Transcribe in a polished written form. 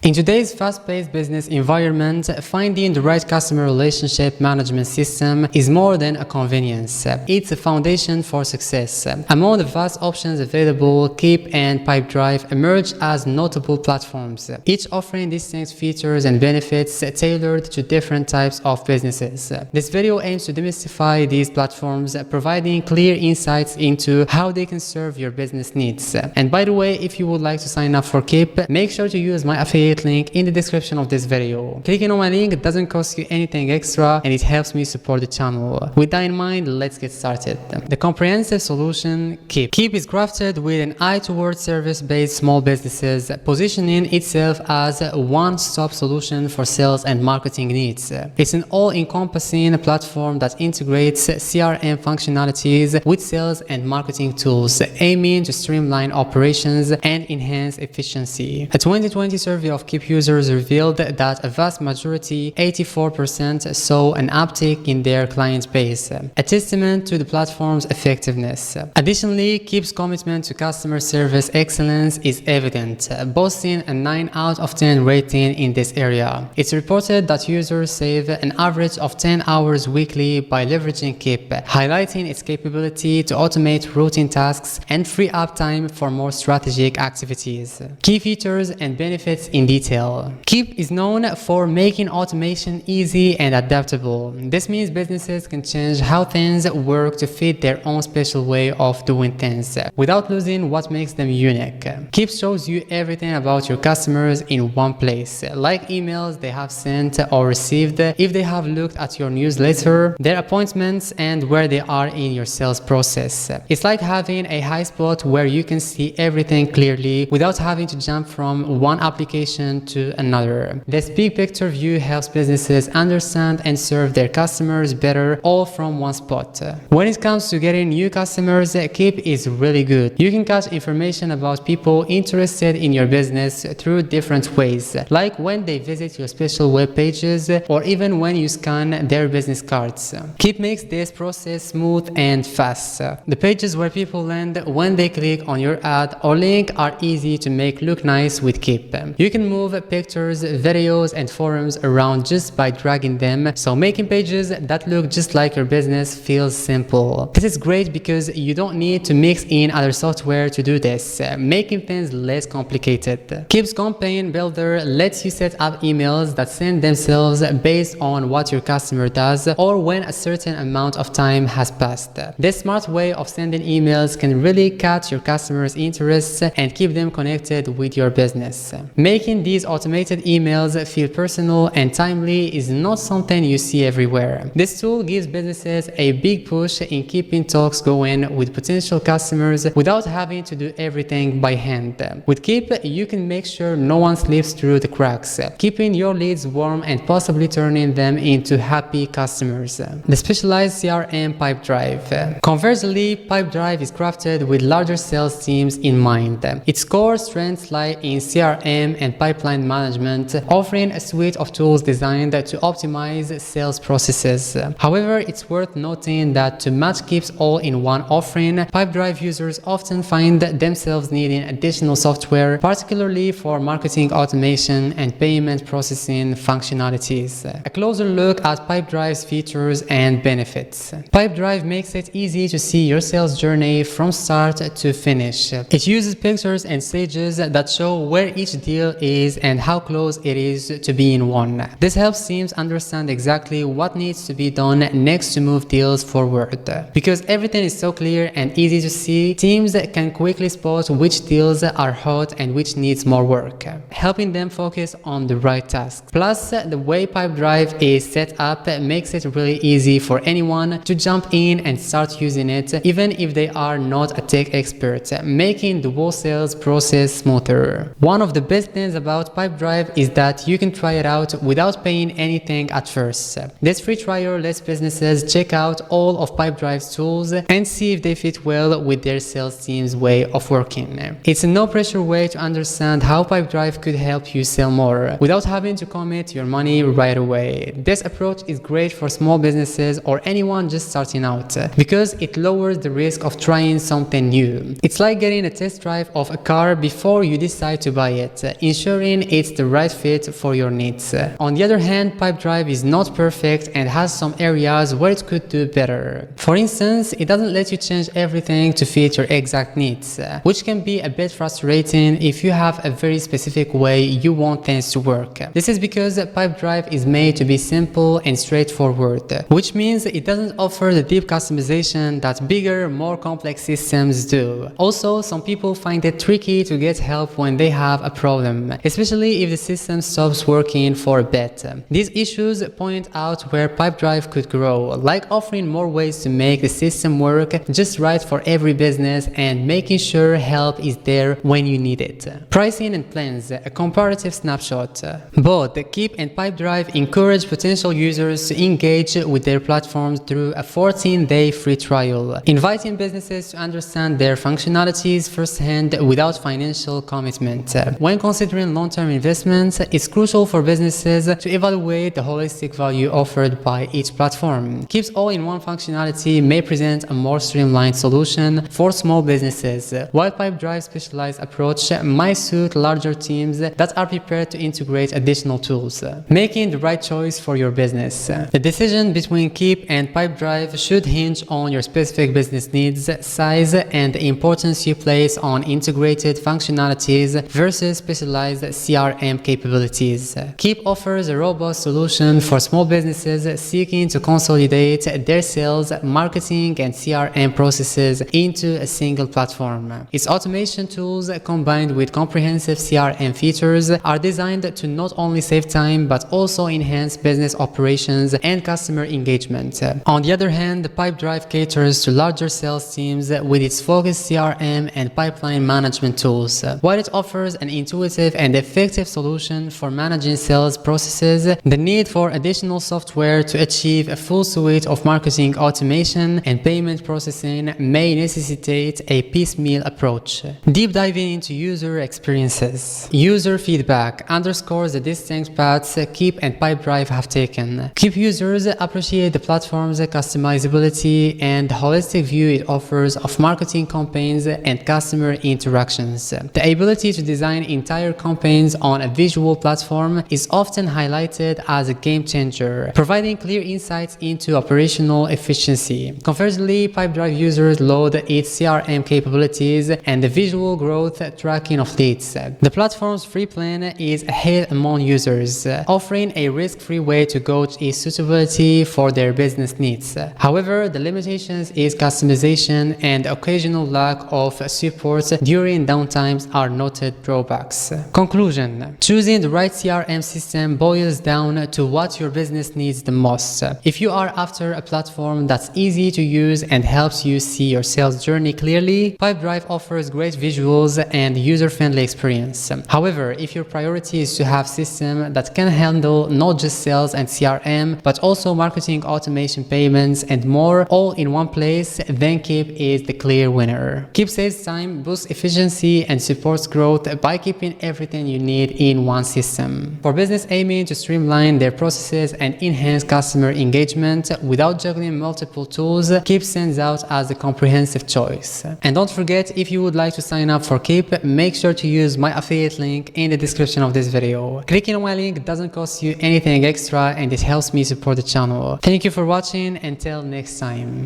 In today's fast-paced business environment, finding the right customer relationship management system is more than a convenience. It's a foundation for success. Among the vast options available, Keap and Pipedrive emerge as notable platforms, each offering distinct features and benefits tailored to different types of businesses. This video aims to demystify these platforms, providing clear insights into how they can serve your business needs. And by the way, if you would like to sign up for Keap, make sure to use my affiliate link in the description of this video. Clicking on my link doesn't cost you anything extra and it helps me support the channel. With that in mind, let's get started. The comprehensive solution, Keap. Keap is crafted with an eye towards service-based small businesses, positioning itself as a one-stop solution for sales and marketing needs. It's an all-encompassing platform that integrates CRM functionalities with sales and marketing tools, aiming to streamline operations and enhance efficiency. A 2020 survey of Keap users revealed that a vast majority, 84%, saw an uptick in their client base, a testament to the platform's effectiveness. Additionally, Keap's commitment to customer service excellence is evident, boasting a 9 out of 10 rating in this area. It's reported that users save an average of 10 hours weekly by leveraging Keap, highlighting its capability to automate routine tasks and free up time for more strategic activities. Key features and benefits in detail. Keap is known for making automation easy and adaptable. This means businesses can change how things work to fit their own special way of doing things, without losing what makes them unique. Keap shows you everything about your customers in one place, like emails they have sent or received, if they have looked at your newsletter, their appointments, and where they are in your sales process. It's like having a high spot where you can see everything clearly without having to jump from one application to another. This big picture view helps businesses understand and serve their customers better, all from one spot. When it comes to getting new customers, Keap is really good. You can catch information about people interested in your business through different ways, like when they visit your special web pages or even when you scan their business cards. Keap makes this process smooth and fast. The pages where people land when they click on your ad or link are easy to make look nice with Keap. You can move pictures, videos, and forums around just by dragging them, so making pages that look just like your business feels simple. This is great because you don't need to mix in other software to do this, making things less complicated. Keap's campaign builder lets you set up emails that send themselves based on what your customer does or when a certain amount of time has passed. This smart way of sending emails can really catch your customers' interests and keep them connected with your business. Making these automated emails feel personal and timely is not something you see everywhere. This tool gives businesses a big push in keeping talks going with potential customers without having to do everything by hand. With Keap, you can make sure no one slips through the cracks, keeping your leads warm and possibly turning them into happy customers. The Specialized CRM Pipedrive. Conversely, Pipedrive is crafted with larger sales teams in mind. Its core strengths lie in CRM and pipeline management, offering a suite of tools designed to optimize sales processes. However, it's worth noting that to match Keap's all-in-one offering, Pipedrive users often find themselves needing additional software, particularly for marketing automation and payment processing functionalities. A closer look at Pipedrive's features and benefits. Pipedrive makes it easy to see your sales journey from start to finish. It uses pictures and stages that show where each deal is and how close it is to being won. This helps teams understand exactly what needs to be done next to move deals forward. Because everything is so clear and easy to see, teams can quickly spot which deals are hot and which needs more work, helping them focus on the right tasks. Plus, the way Pipedrive is set up makes it really easy for anyone to jump in and start using it, even if they are not a tech expert, making the whole sales process smoother. One of the best things about Pipedrive is that you can try it out without paying anything at first. This free trial lets businesses check out all of Pipedrive's tools and see if they fit well with their sales team's way of working. It's a no-pressure way to understand how Pipedrive could help you sell more without having to commit your money right away. This approach is great for small businesses or anyone just starting out because it lowers the risk of trying something new. It's like getting a test drive of a car before you decide to buy it, ensuring ensuring it's the right fit for your needs. On the other hand, Pipedrive is not perfect and has some areas where it could do better. For instance, it doesn't let you change everything to fit your exact needs, which can be a bit frustrating if you have a very specific way you want things to work. This is because Pipedrive is made to be simple and straightforward, which means it doesn't offer the deep customization that bigger, more complex systems do. Also, some people find it tricky to get help when they have a problem, especially if the system stops working for a bit. These issues point out where Pipedrive could grow, like offering more ways to make the system work just right for every business and making sure help is there when you need it. Pricing and plans, a comparative snapshot. Both Keap and Pipedrive encourage potential users to engage with their platforms through a 14-day free trial, inviting businesses to understand their functionalities firsthand without financial commitment. When considering long-term investments, it's crucial for businesses to evaluate the holistic value offered by each platform. Keap's all-in-one functionality may present a more streamlined solution for small businesses, while Pipedrive's specialized approach might suit larger teams that are prepared to integrate additional tools, making the right choice for your business. The decision between Keap and Pipedrive should hinge on your specific business needs, size, and the importance you place on integrated functionalities versus specialized CRM capabilities. Keap offers a robust solution for small businesses seeking to consolidate their sales, marketing, and CRM processes into a single platform. Its automation tools, combined with comprehensive CRM features, are designed to not only save time but also enhance business operations and customer engagement. On the other hand, Pipedrive caters to larger sales teams with its focused CRM and pipeline management tools. While it offers an intuitive and effective solution for managing sales processes, the need for additional software to achieve a full suite of marketing automation and payment processing may necessitate a piecemeal approach. Deep diving into user experiences. User feedback underscores the distinct paths Keap and Pipedrive have taken. Keap users appreciate the platform's customizability and the holistic view it offers of marketing campaigns and customer interactions. The ability to design entire campaigns on a visual platform is often highlighted as a game changer, providing clear insights into operational efficiency. Conversely, Pipedrive users load its CRM capabilities and the visual growth tracking of leads. The platform's free plan is a hit among users, offering a risk-free way to gauge its suitability for their business needs. However, the limitations is customization and occasional lack of support during downtimes are noted drawbacks. Conclusion: choosing the right CRM system boils down to what your business needs the most. If you are after a platform that's easy to use and helps you see your sales journey clearly, Pipedrive offers great visuals and user-friendly experience. However, if your priority is to have a system that can handle not just sales and CRM, but also marketing, automation, payments, and more all in one place, then Keap is the clear winner. Keap saves time, boosts efficiency, and supports growth by keeping everything you need in one system. For business aiming to streamline their processes and enhance customer engagement without juggling multiple tools, Keap stands out as a comprehensive choice. And don't forget, if you would like to sign up for Keap, make sure to use my affiliate link in the description of this video. Clicking on my link doesn't cost you anything extra and it helps me support the channel. Thank you for watching. Until next time.